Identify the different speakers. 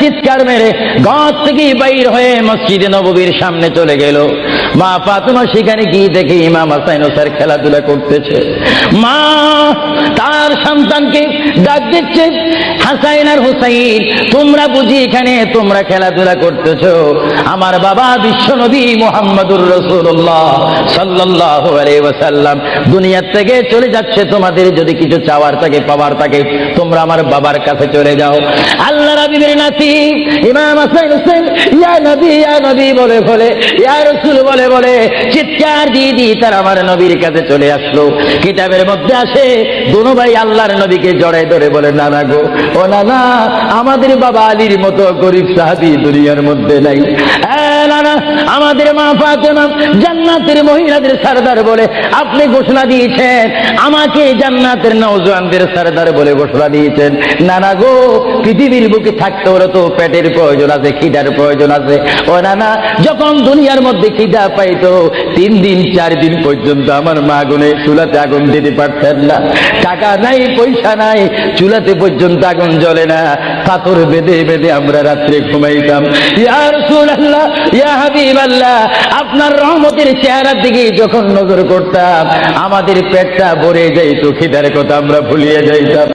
Speaker 1: চিৎকার মেরে ঘর থেকে বাইর হয়ে মসজিদে নববীর সামনে চলে গেল। মা ফাতেমা সেখানে গিয়ে দেখে ইমাম হাসান হোসেন খেলাধুলা করতেছে। মা তার সন্তানকে ডাক দিচ্ছে, হাসান আর হুসাইন, তোমরা বুঝি এখানে তোমরা খেলাধুলা করতেছো? আমার বাবা বিশ্বনবী মুহাম্মদুর রাসূলুল্লাহ সাল্লাল্লাহু আলাইহি ওয়াসাল্লাম দুনিয়া থেকে চলে যাচ্ছে, তোমাদের যদি কিছু চাওয়ার থাকে পাওয়ার থাকে তোমরা আমার বাবার কাছে চলে যাও। আল্লাহ রাব্বির নাতি ইমাম হাসান হোসেন ইয়া নবী বলে বলে, ইয়া রাসূল বলে বলে চিৎকার দিয়ে দিয়ে তার আমার নবীর কাছে চলে আসলো। কিতাবের মধ্যে আসে দুনো ভাই আল্লাহর নবীকে জড়ায় ধরে বলে, নানা গো, ও নানা, আমাদের বাবা আলীর মতো গরিব সাহাবী দুনিয়ার মধ্যে নাই। নানা, আমাদের মা ফাতেমা জান্নাতের মহিলাদের সরদার বলে আপনি ঘোষণা দিয়েছেন, আমাকে জান্নাতের নওজওয়ানদের সরদার বলে ঘোষণা দিয়েছেন। নানা গো, পৃথিবীর বুকে থাকতে হলে তো পেটের প্রয়োজন আছে, খিদার প্রয়োজন আছে। ও নানা, যখন দুনিয়ার মধ্যে খিদা পাইতো 3 দিন 4 দিন পর্যন্ত আমার মা গুনে চুলাতে আগুন দিতে পারতেন না। টাকা নাই, পয়সা নাই, চুলাতে পর্যন্ত আগুন জ্বলে না, পাথর বেঁধে বেঁধে আমরা রাত্রে ঘুমাইতাম। ইয়া রাসূলুল্লাহ, ইয়া হাবিবাল্লাহ, আপনার রহমতের চেহারার দিকে যখন নজর করতাম আমাদের পেটটা ভরে যাইতো, খিদার কথা আমরা ভুলিয়ে যাইতাম।